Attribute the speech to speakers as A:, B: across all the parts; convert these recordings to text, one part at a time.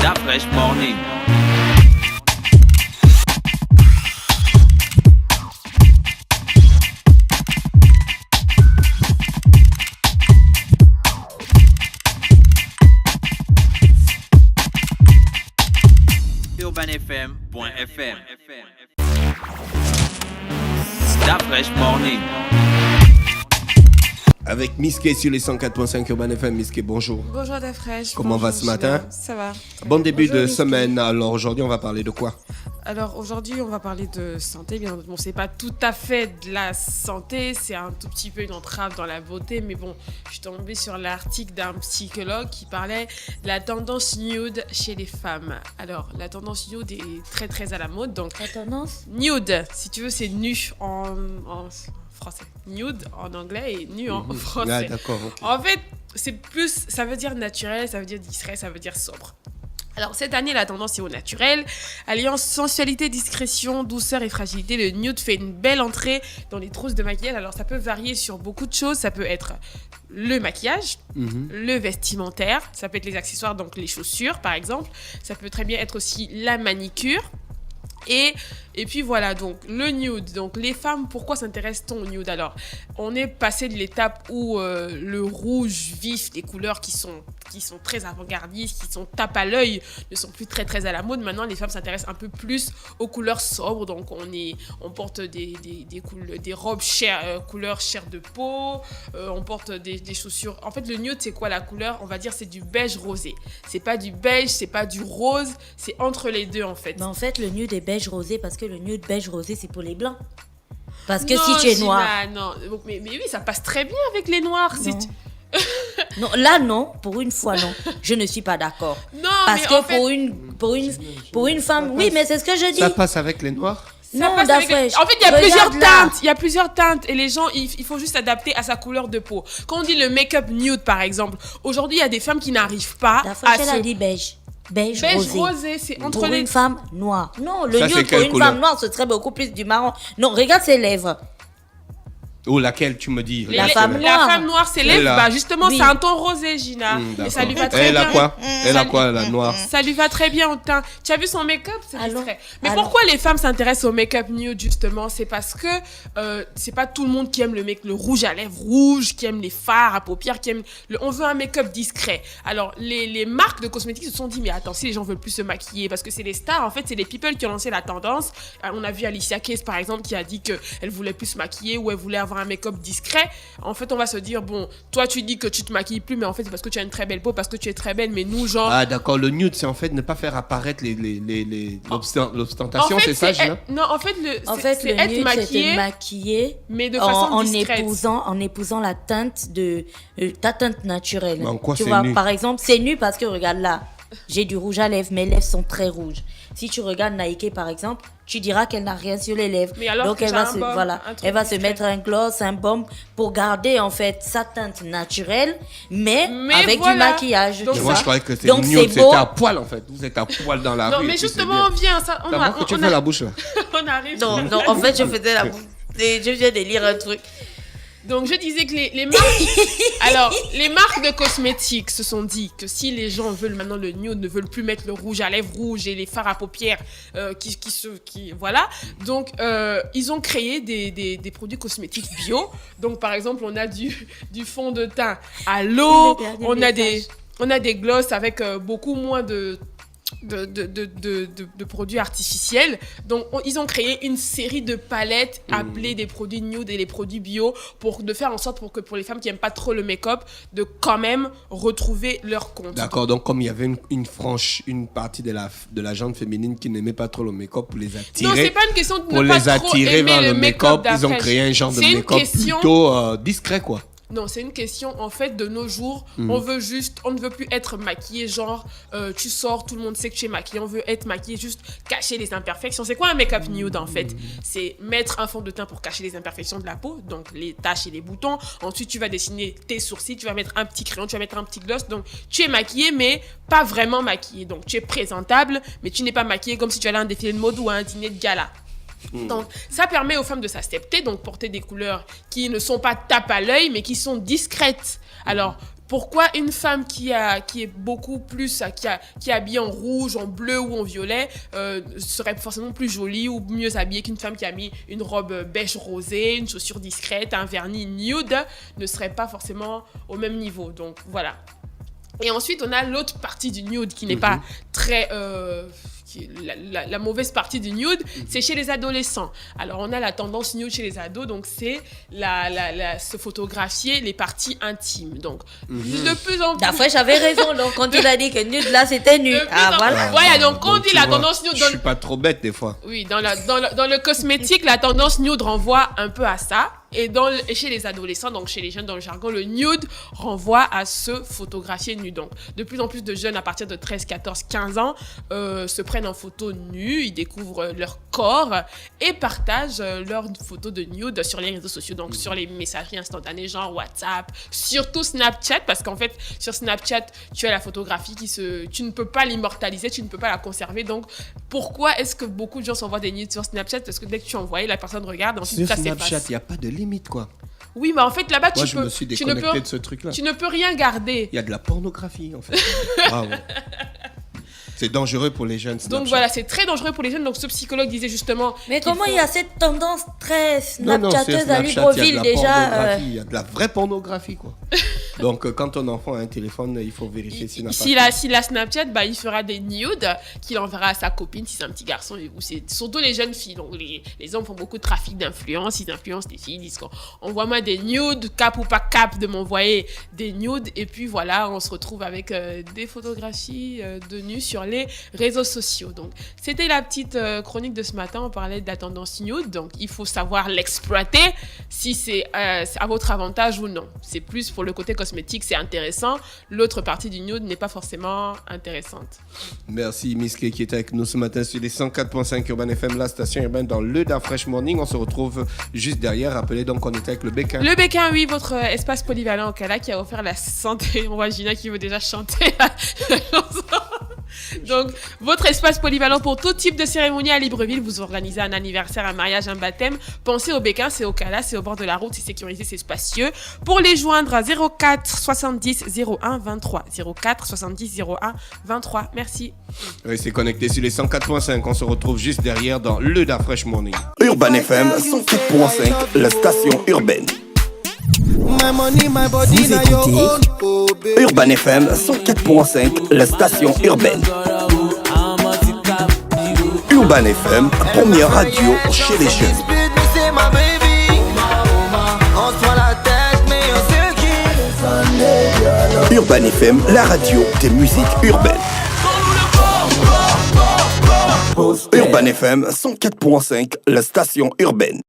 A: That fresh morning. UrbanFM.fm. That fresh morning.
B: Avec Miss K sur les 104.5 Urban FM. Miss K, bonjour.
C: Bonjour Dafresh.
B: Comment va ce matin?
C: Ça va.
B: Bon début
C: Bonjour,
B: de
C: Miss
B: semaine.
C: K.
B: Alors aujourd'hui, on va parler de quoi?
C: Alors aujourd'hui, on va parler de santé. Bien entendu, bon, c'est pas tout à fait de la santé, c'est un tout petit peu une entrave dans la beauté. Mais bon, je suis tombée sur l'article d'un psychologue qui parlait de la tendance nude chez les femmes. Alors, la tendance nude est très très à la mode. Donc,
D: La tendance?
C: nude, si tu veux, c'est nu en français. Nude en anglais et nu en français.
B: Ah, d'accord. Ok.
C: En fait, c'est plus, ça veut dire naturel, ça veut dire discret, ça veut dire sobre. Alors, cette année, la tendance est au naturel. Alliant sensualité, discrétion, douceur et fragilité, le nude fait une belle entrée dans les trousses de maquillage. Alors, ça peut varier sur beaucoup de choses. Ça peut être le maquillage, le vestimentaire, ça peut être les accessoires, donc les chaussures, par exemple. Ça peut très bien être aussi la manicure. Et puis voilà, donc le nude. Donc les femmes, pourquoi s'intéresse-t-on au nude? Alors, on est passé de l'étape où le rouge vif, des couleurs qui sont très avant-gardistes, qui sont tape à l'œil, ne sont plus très très à la mode. Maintenant, les femmes s'intéressent un peu plus aux couleurs sobres. Donc on porte des robes couleur chair de peau, on porte des chaussures. En fait, le nude, c'est quoi la couleur? On va dire c'est du beige rosé. C'est pas du beige, c'est pas du rose, c'est entre les deux en fait.
D: Mais en fait, le nude est beige rosé parce que le nude beige rosé, c'est pour les blancs. Parce que
C: Non,
D: si tu es
C: Gina,
D: noir.
C: non, mais oui, ça passe très bien avec les noirs.
D: Non. Non, là, non. Pour une fois, non. Je ne suis pas d'accord.
C: Non,
D: Parce
C: mais
D: que
C: en fait,
D: pour une femme, oui, mais c'est ce que je dis.
B: Ça passe avec les noirs?
C: ça
D: Non,
C: passe avec-
D: Dafresh.
C: En fait, il y a
D: Regarde
C: plusieurs
D: là.
C: teintes. Il y a plusieurs teintes et les gens, il faut juste s'adapter à sa couleur de peau. Quand on dit le make-up nude, par exemple, aujourd'hui, il y a des femmes qui n'arrivent pas
D: La
C: à
D: fois, elle a
C: se...
D: dit beige. Beige,
C: Beige
D: rosé.
C: rosé, c'est entre
D: Pour
C: les...
D: une femme noire. Non, le
B: Ça, c'est
D: nude pour
B: quelle
D: une
B: couleur?
D: femme noire, ce serait beaucoup plus du marron. Non, regarde ses lèvres.
B: Oh, laquelle tu me dis?
D: La femme
C: La
D: noire.
C: femme noire, c'est lèvres,
B: Là.
C: bah justement,
D: Oui.
C: c'est un ton rosé, Gina. Et ça lui va très
B: Elle
C: bien.
B: a quoi? Elle a
C: Ça
B: quoi, la noire?
C: Ça lui va très bien au teint. Tu as vu son make-up? C'est
D: Allons.
C: discret. Mais
D: Allons.
C: pourquoi les femmes s'intéressent au make-up nude, justement? C'est parce que c'est pas tout le monde qui aime le rouge à lèvres rouge, qui aime les fards à paupières, qui aime on veut un make-up discret. Alors, les marques de cosmétiques se sont dit, mais attends, si les gens veulent plus se maquiller, parce que c'est les stars, en fait, c'est les people qui ont lancé la tendance. On a vu Alicia Keys, par exemple, qui a dit qu'elle voulait plus se maquiller ou elle voulait avoir un make-up discret. En fait, on va se dire, bon, toi, tu dis que tu te maquilles plus, mais en fait, c'est parce que tu as une très belle peau, parce que tu es très belle, mais nous, genre...
B: Ah, d'accord. Le nude, c'est en fait ne pas faire apparaître l'ostentation,
C: En fait,
B: c'est ça, Gina?
C: non, en fait, c'est
D: Le
C: être
D: nude, c'est
C: maquillé,
D: te maquiller
C: mais de façon
D: en
C: discrète.
D: épousant la teinte de ta teinte naturelle.
B: Mais en quoi
D: tu
B: c'est
D: vois,
B: nu?
D: par exemple, c'est nu parce que regarde là, j'ai du rouge à lèvres, mes lèvres sont très rouges. Si tu regardes Nike par exemple, tu diras qu'elle n'a rien sur les lèvres.
C: Mais alors
D: Donc
C: que
D: elle
C: t'as
D: va
C: un
D: se
C: baume,
D: voilà,
C: un truc
D: elle va se
C: discret.
D: mettre un gloss, un baume pour garder en fait sa teinte naturelle, mais avec
C: voilà.
D: du maquillage.
C: Donc
D: tu
B: Mais
D: vois.
B: moi, je croyais que c'est
D: Donc
B: nude,
D: c'est
B: c'était
D: beau.
B: à poil, en fait. Vous êtes à poil dans la
C: Non,
B: rue.
C: mais
B: et puis
C: justement, on
B: c'est bien.
C: vient, ça,
B: T'as voir que tu fais la bouche, là?
C: on arrive.
D: Non, non, en fait, je faisais la je viens de lire un truc.
C: Donc, je disais que les marques... Alors, les marques de cosmétiques se sont dit que si les gens veulent maintenant le nude, ne veulent plus mettre le rouge à lèvres rouge et les fards à paupières voilà. Donc, ils ont créé des produits cosmétiques bio. Donc, par exemple, on a du fond de teint à l'eau.
D: Le dernier
C: On a des gloss avec beaucoup moins de produits artificiels. Donc, ils ont créé une série de palettes appelées des produits nude et les produits bio de faire en sorte pour les femmes qui n'aiment pas trop le make-up, de quand même retrouver leur compte.
B: D'accord, donc comme il y avait une partie de la gente féminine qui n'aimait pas trop le make-up pour les attirer.
C: Non, c'est pas une question de
B: pour
C: ne pas
B: les
C: trop
B: attirer
C: aimer
B: vers
C: le
B: le make-up, ils ont
C: d'après.
B: créé un genre de
C: C'est une
B: make-up
C: question-
B: plutôt discret, quoi.
C: Non, c'est une question, en fait, de nos jours, on ne veut plus être maquillé, genre, tu sors, tout le monde sait que tu es maquillé, on veut être maquillé, juste cacher les imperfections. C'est quoi un make-up nude, en fait? C'est mettre un fond de teint pour cacher les imperfections de la peau, donc les taches et les boutons. Ensuite, tu vas dessiner tes sourcils, tu vas mettre un petit crayon, tu vas mettre un petit gloss. Donc, tu es maquillé, mais pas vraiment maquillé. Donc, tu es présentable, mais tu n'es pas maquillé comme si tu allais à un défilé de mode ou à un dîner de gala. Donc, ça permet aux femmes de s'accepter, donc porter des couleurs qui ne sont pas tape à l'œil, mais qui sont discrètes. Alors, Pourquoi une femme qui est beaucoup plus, qui est habillée en rouge, en bleu ou en violet, serait forcément plus jolie ou mieux habillée qu'une femme qui a mis une robe beige rosée, une chaussure discrète, un vernis nude, ne serait pas forcément au même niveau. Donc voilà. Et ensuite, on a l'autre partie du nude qui n'est pas très... la mauvaise partie du nude, c'est chez les adolescents. Alors, on a la tendance nude chez les ados, donc c'est se photographier les parties intimes. Donc, de plus en plus...
D: Après, j'avais raison, donc quand il a dit que nude, là, c'était nu. Ah, voilà.
C: Voilà, donc quand on dit la tendance nude...
B: Je suis pas trop bête des fois.
C: Oui, dans le cosmétique, la tendance nude renvoie un peu à ça. Et chez les adolescents, donc chez les jeunes dans le jargon, le nude renvoie à se photographier nu. Donc, de plus en plus de jeunes à partir de 13, 14, 15 ans se prennent en photo nus, ils découvrent leur corps et partagent leurs photos de nude sur les réseaux sociaux, donc sur les messageries instantanées, genre WhatsApp, surtout Snapchat, parce qu'en fait, sur Snapchat, tu as la photographie tu ne peux pas l'immortaliser, tu ne peux pas la conserver. Donc, pourquoi est-ce que beaucoup de gens s'envoient des nudes sur Snapchat? Parce que dès que tu envoies, la personne regarde, ensuite
B: Sur
C: ça
B: Snapchat,
C: s'efface.
B: il n'y a pas de limite, quoi.
C: Oui, mais en fait, là-bas,
B: Moi, je me suis déconnecté de ce truc-là.
C: tu ne peux rien garder.
B: Il y a de la pornographie, en fait. Bravo. C'est dangereux pour les jeunes. Snapchat.
C: Donc voilà, c'est très dangereux pour les jeunes. Donc ce psychologue disait justement...
D: Mais comment il y a cette tendance très
B: Non, c'est
D: snapchatteuse à
B: Snapchat,
D: Libreville
B: il y a de la
D: déjà
B: pornographie, il y a de la vraie pornographie, quoi. Donc quand ton enfant a un téléphone, il faut vérifier s'il n'a pas...
C: S'il a Snapchat, bah, il fera des nudes qu'il enverra à sa copine si c'est un petit garçon. Ou c'est surtout les jeunes filles. Donc les hommes font beaucoup de trafic d'influence. Ils influencent les filles. Ils disent envoie-moi des nudes, cap ou pas cap, de m'envoyer des nudes. Et puis voilà, on se retrouve avec des photographies de nus sur les réseaux sociaux. Donc c'était la petite chronique de ce matin. On parlait de la tendance nude. Donc il faut savoir l'exploiter si c'est à votre avantage ou non. C'est plus pour le côté cosmétique, c'est intéressant. L'autre partie du nude n'est pas forcément intéressante.
B: Merci Miss K qui est avec nous ce matin sur les 104.5 Urban FM, la station urbaine dans le Da Fresh Morning. On se retrouve juste derrière. Rappelez donc qu'on était avec le Béquin.
C: Le Béquin, oui, votre espace polyvalent au Cala qui a offert la santé. On voit Gina qui veut déjà chanter la chanson. Donc, votre espace polyvalent pour tout type de cérémonie à Libreville. Vous organisez un anniversaire, un mariage, un baptême. Pensez au Béquin, c'est au Cala, c'est au bord de la route, c'est sécurisé, c'est spacieux. Pour les joindre à 04 70 01 23. 04 70 01 23. Merci.
B: Restez connectés sur les 104.5. On se retrouve juste derrière dans le Da Fresh Morning.
E: Urban FM 104.5, la station urbaine.
F: Vous écoutez
E: Urban FM 104.5, la station urbaine. Urban FM, première radio chez les jeunes. Urban FM, la radio des musiques urbaines. Urban FM 104.5, la station urbaine.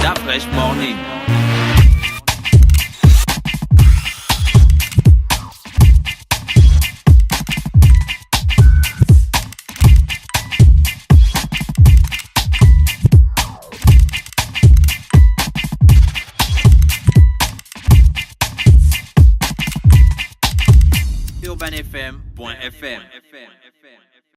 A: Da Fresh Morning. UrbanFM.fm